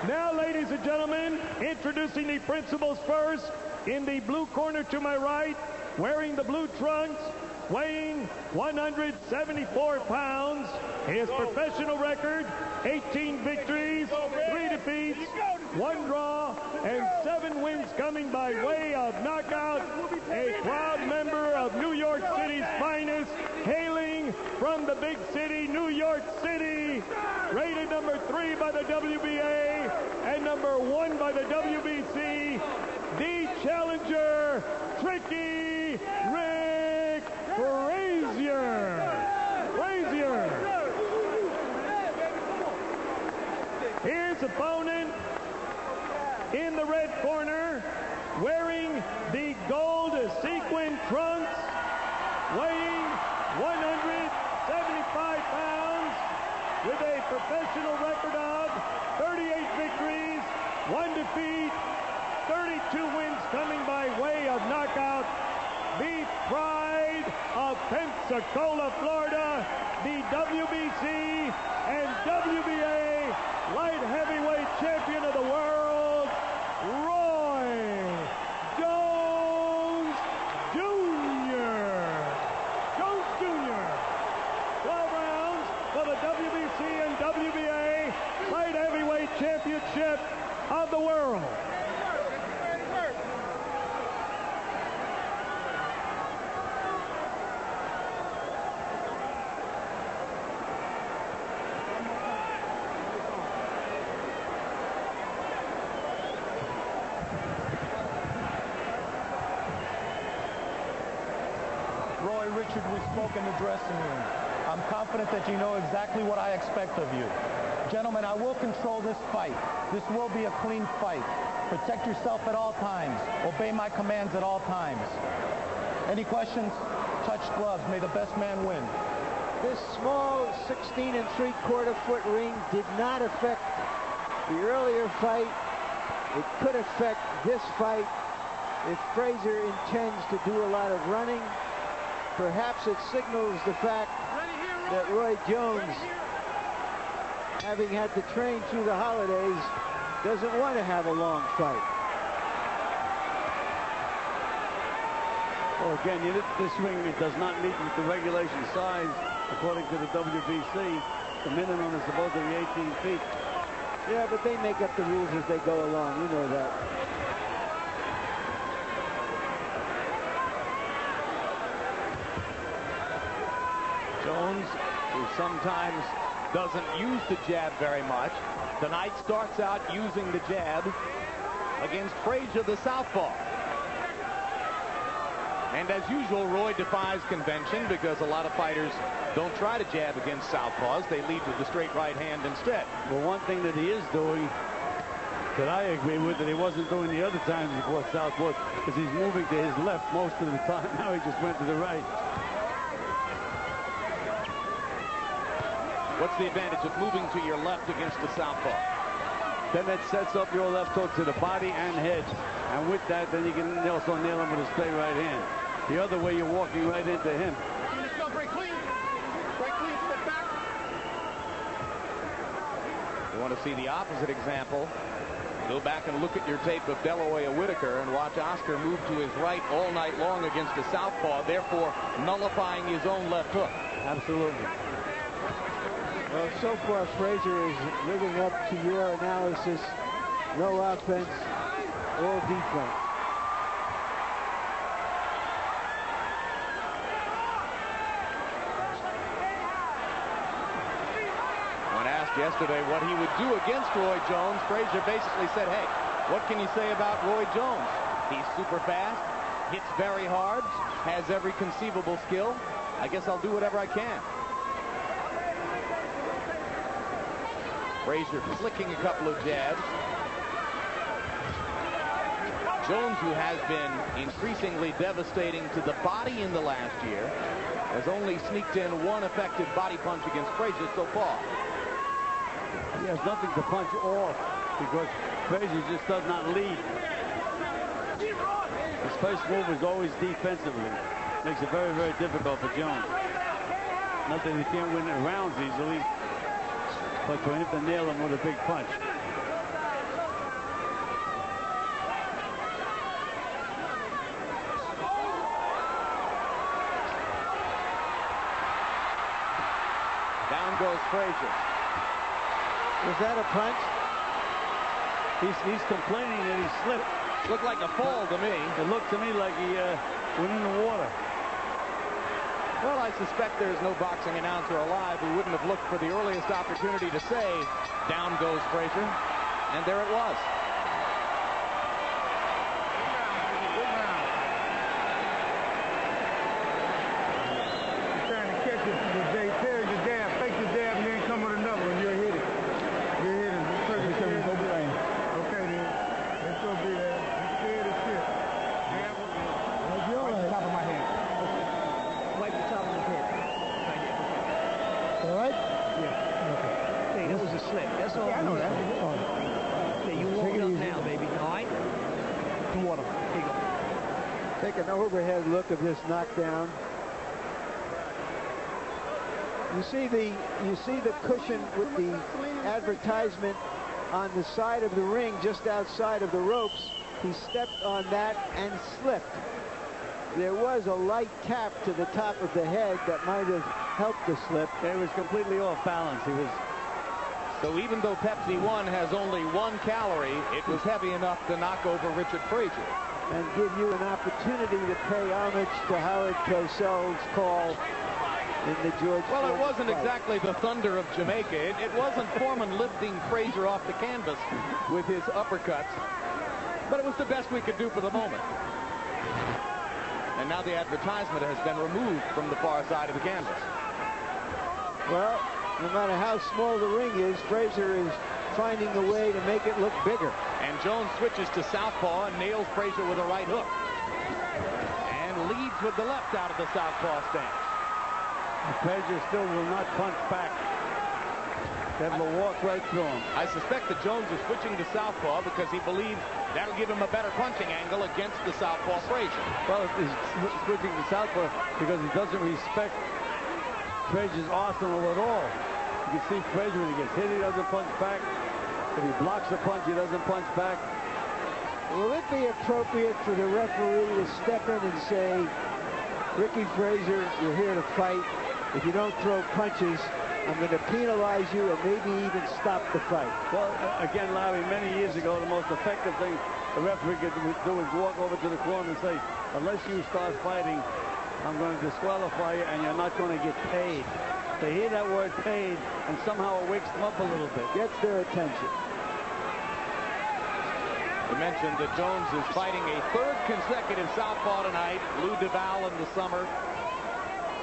Now, ladies and gentlemen, introducing the principals first. In the blue corner to my right, wearing the blue trunks, weighing 174 pounds. His professional record, 18 victories, 3 defeats, 1 draw, and 7 wins coming by way of knockout. A proud member of New York City's finest, hailing from the big city, New York City. Rated number 3 by the WBA and number 1 by the WBC. The challenger, Tricky Rick Frazier. His opponent in the red corner, wearing the gold sequin trunks, weighing 175 pounds, with a professional record of 38 victories, 1 defeat, 32 wins coming by way of knockout. The pride of Pensacola, Florida, the WBC and WBA light heavyweight champion of the world, Roy Jones Jr. 12 rounds for the WBC and WBA light heavyweight championship of the world. Roy, Richard, we spoke in the dressing room. I'm confident that you know exactly what I expect of you. Gentlemen, I will control this fight. This will be a clean fight. Protect yourself at all times. Obey my commands at all times. Any questions? Touch gloves. May the best man win. This small 16 3/4 foot ring did not affect the earlier fight. It could affect this fight if Frazier intends to do a lot of running. Perhaps it signals the fact that Roy Jones, having had to train through the holidays, doesn't want to have a long fight. Well, again, this ring does not meet with the regulation size. According to the WBC, the minimum is supposed to be 18 feet. Yeah, but they make up the rules as they go along. You know that. Jones, who sometimes doesn't use the jab very much, tonight starts out using the jab against Frazier, the southpaw. And as usual, Roy defies convention because a lot of fighters don't try to jab against southpaws. They lead with the straight right hand instead. Well, one thing that he is doing that I agree with that he wasn't doing the other times he fought southpaws is he's moving to his left most of the time. Now he just went to the right. What's the advantage of moving to your left against the southpaw? Then that sets up your left hook to the body and head. And with that, then you can also nail him with a straight right hand. The other way, you're walking right into him. Break clean. Break clean, step back. You want to see the opposite example? Go back and look at your tape of De La Hoya Whitaker and watch Oscar move to his right all night long against the southpaw, therefore nullifying his own left hook. Absolutely. Well, so far, Frazier is living up to your analysis. No offense, all defense. When asked yesterday what he would do against Roy Jones, Frazier basically said, hey, what can you say about Roy Jones? He's super fast, hits very hard, has every conceivable skill. I guess I'll do whatever I can. Frazier flicking a couple of jabs. Jones, who has been increasingly devastating to the body in the last year, has only sneaked in one effective body punch against Frazier so far. He has nothing to punch off because Frazier just does not lead. His first move is always defensively. Makes it very, very difficult for Jones. Not that he can't win rounds easily, but for him to nail him with a big punch. goes Frazier. Was that a punch? He's complaining that he slipped. Looked like a fall to me. It looked to me like he went in the water. Well, I suspect there's no boxing announcer alive who wouldn't have looked for the earliest opportunity to say, down goes Frazier. And there it was. Take an overhead look of this knockdown. You see the cushion with the advertisement on the side of the ring just outside of the ropes. He stepped on that and slipped. There was a light tap to the top of the head that might have helped the slip. It was completely off balance. He was. So even though Pepsi 1 has only 1 calorie, it was heavy enough to knock over Richard Frazier. And give you an opportunity to pay homage to Howard Cosell's call in the George Well, Foreman it wasn't fight. exactly the thunder of Jamaica. It wasn't Foreman lifting Frazier off the canvas with his uppercuts. But it was the best we could do for the moment. And now the advertisement has been removed from the far side of the canvas. Well, no matter how small the ring is, Frazier is finding a way to make it look bigger. And Jones switches to southpaw and nails Frazier with a right hook. And leads with the left out of the southpaw stance. Frazier still will not punch back. Able to walk right through him. I suspect that Jones is switching to southpaw because he believes that'll give him a better punching angle against the southpaw Frazier. Well, he's switching to southpaw because he doesn't respect Frazier's arsenal at all. You can see Frazier when he gets hit, he doesn't punch back. If he blocks a punch, he doesn't punch back. Will it be appropriate for the referee to step in and say, Ricky Frazier, you're here to fight. If you don't throw punches, I'm going to penalize you and maybe even stop the fight? Well, again, Larry, many years ago, the most effective thing the referee could do is walk over to the corner and say, unless you start fighting, I'm going to disqualify you and you're not going to get paid. They hear that word paid, and somehow it wakes them up a little bit. Gets their attention. We mentioned that Jones is fighting a 3rd consecutive southpaw tonight. Lou DeVal in the summer.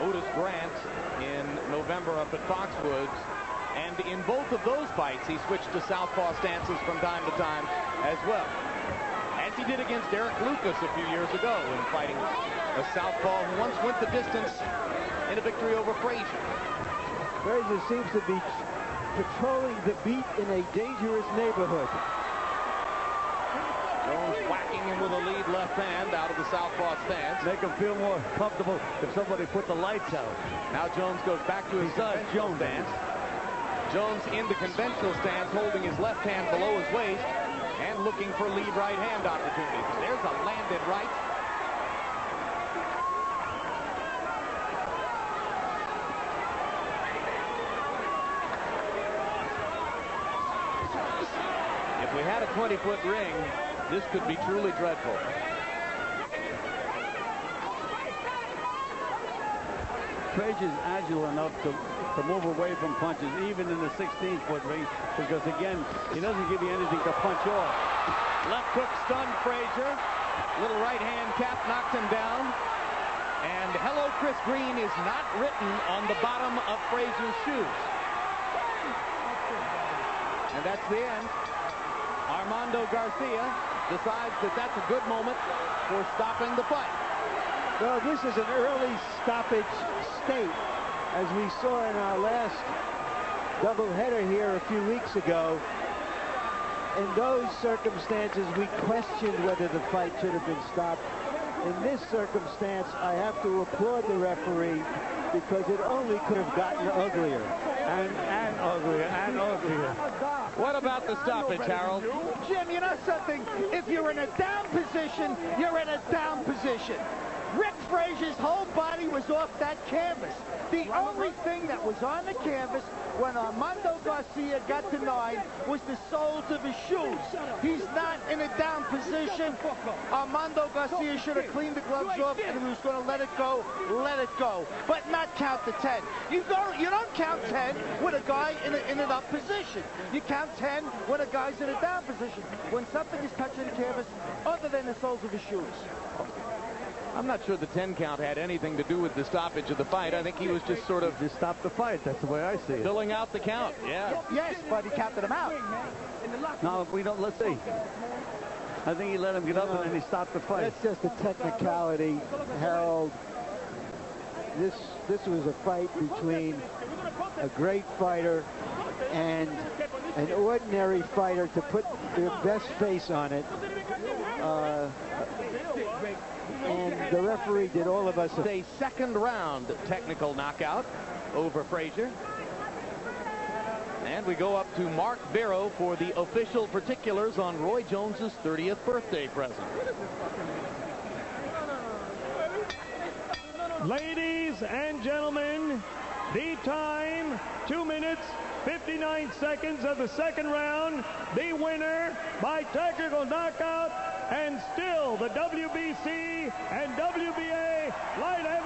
Otis Grant in November up at Foxwoods. And in both of those fights, he switched to southpaw stances from time to time as well. As he did against Eric Lucas a few years ago in fighting a southpaw who once went the distance in a victory over Frazier. Frazier seems to be patrolling the beat in a dangerous neighborhood. Jones whacking him with a lead left hand out of the southpaw stance. Make him feel more comfortable if somebody put the lights out. Now Jones goes back to his conventional stance. Jones in the conventional stance, holding his left hand below his waist and looking for lead right hand opportunities. There's a landed right. If we had a 20-foot ring, this could be truly dreadful. Frazier's agile enough to move away from punches, even in the 16-foot ring, because, again, he doesn't give you anything to punch off. Left hook stunned Frazier. Little right hand cap knocked him down. And hello, Chris Green is not written on the bottom of Frazier's shoes. And that's the end. Armando Garcia decides that that's a good moment for stopping the fight. Well, this is an early stoppage state, as we saw in our last doubleheader here a few weeks ago. In those circumstances, we questioned whether the fight should have been stopped. In this circumstance, I have to applaud the referee because it only could have gotten uglier. And uglier, and uglier. What about the stoppage, Harold? Jim, you know something? If you're in a down position, you're in a down position. Rick Frazier's whole body was off that canvas. The only thing that was on the canvas when Armando Garcia got to 9 was the soles of his shoes. He's not in a down position. Armando Garcia should have cleaned the gloves off, and if he was going to let it go, let it go. But not count to 10. You don't count 10 with a guy in an up position. You count 10 when a guy's in a down position. When something is touching the canvas other than the soles of his shoes. I'm not sure the 10 count had anything to do with the stoppage of the fight. I think he was just sort of... Just stop the fight. That's the way I see it. Filling out the count, yeah. Yes, but he counted him out. No, we don't. Let's see. I think he let him get up and then he stopped the fight. That's just a technicality, Harold. This was a fight between a great fighter and an ordinary fighter to put their best face on it. And the referee did all of us a second round technical knockout over Frazier. And we go up to Mark Barrow for the official particulars on Roy Jones's 30th birthday present. Ladies and gentlemen, the time, 2 minutes, 59 seconds of the second round. The winner by technical knockout, and still the WBC and WBA light heavyweight